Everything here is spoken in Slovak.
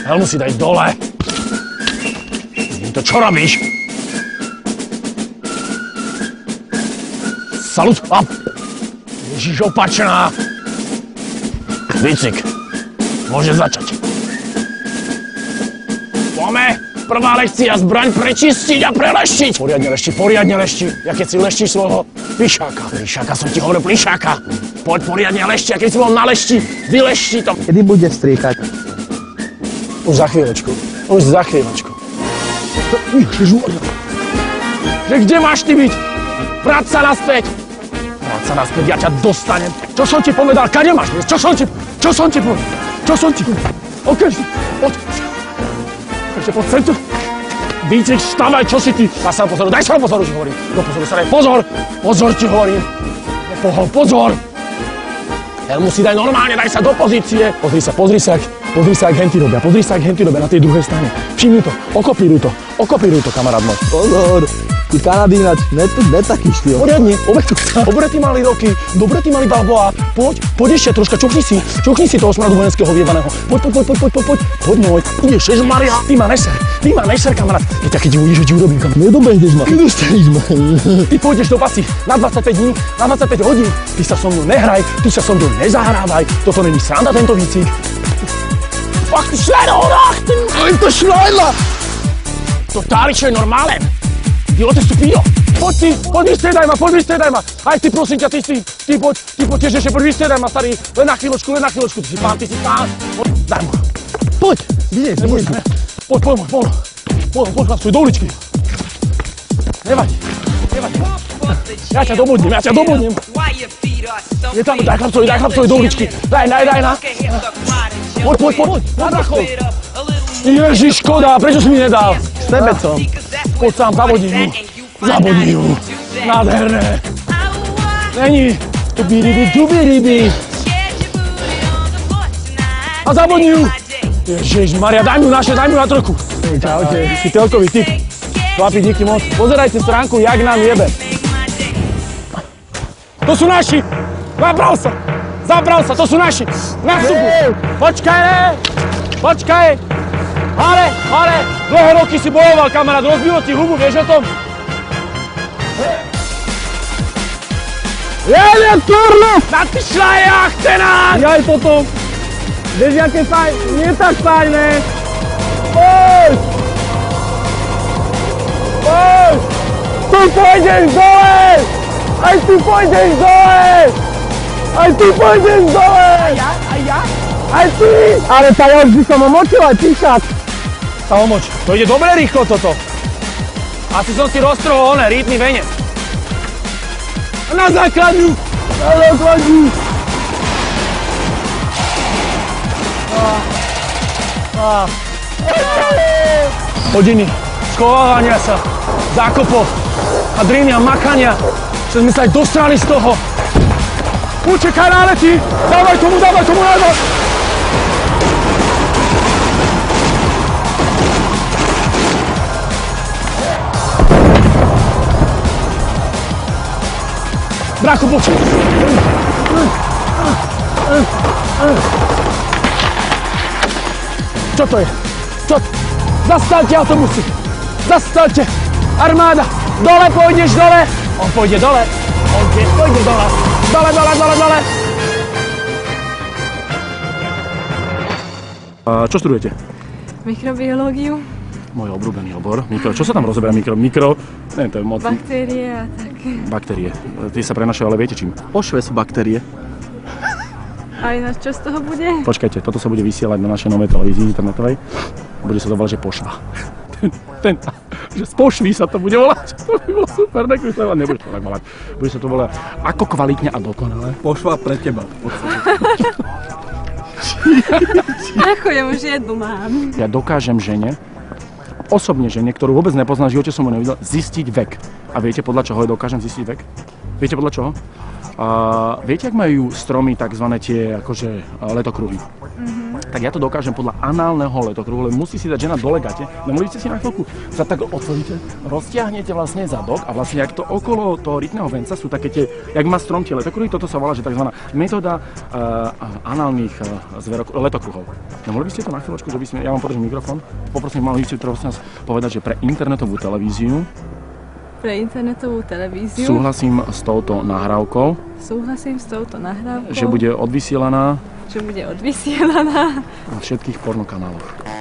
Helmu si daj dole. Vidím to, čo robíš? Salut! A... Ježiš, opačná! Výcvik. Môže začať. Poďme! Prvá lekcia, zbraň prečistiť a preleštiť. Poriadne lešti. Ja keď si leštíš svojho plišáka. Plišáka som ti hovoril, plišáka. Poď poriadne lešti, a keď si bol na lešti, vylešti to. Kedy bude striekať? Už za chvíľočku. Že kde máš ty byť? Vráť sa naspäť, ja ťa dostanem. Čo som ti povedal? Kade máš byť? Čo som ti povedal? Okej, poď. Ešte poď sem tu. Výcvik, vstávaj, čo si ty? Daj sa pozoru, už hovorím. Do pozoru sa daj, pozor ti hovorím. Pozor. Helmu si daj normálne, daj sa do pozície. Pozri sa, jak henty robia, na tej druhej strane. Všimni to, okopíruj to, kamarát môj. Pozor, ty Kanady ináč, ne taký štýl. Poriadne, dobre ty mali roky, dobre ty mali Balboa. Poď ešte troška, čuchni si toho smradu vojenského vyjebaného. Poď môj, ideš, Ježmaria. Ty ma neser, kamarát. Keď ti uvidíš, že ti urobím, kamarát. Nedobehneš ma. Nedostaneš ma. Ty pôjdeš do basy na 25 dní, na 25 hodín. Ty sa so mnou nehraj, ty sa so mnou nezahrávaj. Toto není sranda, tento výcvik. Ach, ty Schleiner! Totálične normálne. Idiote stupido. Poď vystriedaj ma. Aj ty, prosím ťa, ty poď tiež ešte, vystriedaj ma, starý. Len na chvíľočku. Ty si pán. Daj mu. Poď. Neboj. Poď, chlapcuj, do uličky. Nevadí. Ja ťa dobudním. Je tam, daj chlapcovi do uličky. Daj na. Poď, na drachov. Ježiš, škoda, prečo si mi nedal? S tebecom. Poď sám, zabodni ju. Nádherné. Není. Tubi-ribi. A zabodni ju. Ježišmaria, daj mu na trojku. Čaute, si telkový typ. Chlapi, díky moc. Pozerajte stránku, jak nám jebe. To sú naši. Zabral sa, to sú naši. Na vstupu. Počkaj. Ale, dlhé roky si bojoval, kamarát, rozbilo ti hubu, vieš o tom? Jede, turno! Na ty šlajach, tenák! Jaj, potom. Vieš, jaké fajn? Nie tak fajné. Poď! Ty pôjdeš dole! Aj ty pôjdeš dole! A ja? Aj ty! Ale tá ja už by som omočil aj píšak. Sa omoč. To ide dobre rýchlo toto. Asi som si roztrhol rytmy venec. Na základňu! Hodiny schovávania sa, zákopov a driny a makania, že sme sa aj dostrali z toho. Učekaj nálety! Dávaj tomu nádor! Brachu, počkaj! Čo to je? Zastavte autobusy! Zastavte! Armáda! Dole pôjdeš dole! On pôjde dole! Pôjde dole! Dole! Čo študujete? Mikrobiológiu. Môj obľúbený obor. Čo sa tam rozoberá? Neviem, to je moc... Baktérie a tak. Baktérie. Tie sa prenašajú, ale viete čím? Pošve sú baktérie. A ináč, čo z toho bude? Počkajte, toto sa bude vysielať na našej novej televízii internetovej. Bude sa to volať, že pošva. Že z pošví sa to bude volať. To by bolo super, nebude sa to tak volať. Bude sa to volať ako kvalitne a dokonale. Pošva pre teba. Nechujem, už jednu mám. Ja dokážem osobne žene, ktorú vôbec nepoznám, v živote som ho nevidel, zistiť vek. A viete, podľa čoho dokážem zistiť vek? Viete, podľa čoho? Viete, ak majú stromy takzvané tie akože letokruhy? tak ja to dokážem podľa análneho letokruhu, len musí si dať žena dole gate. Nemohli ste si na chvíľku sa tak otvoríte, roztiahnete vlastne zadok a vlastne jak to okolo toho rytného venca sú také tie, jak má strom tie letokruhy, toto sa volá, že tzv. Metóda análnych letokruhov. Nemohli by ste to na chvíľočku, že by sme, ja vám podržím mikrofón, poprosím, mali by ste prosím nás povedať, že pre internetovú televíziu Pre internetovú televíziu súhlasím s touto nahrávkou, súhlasím s touto nahrávkou, že bude odvysielaná že bude odvysielaná na všetkých pornokanáloch.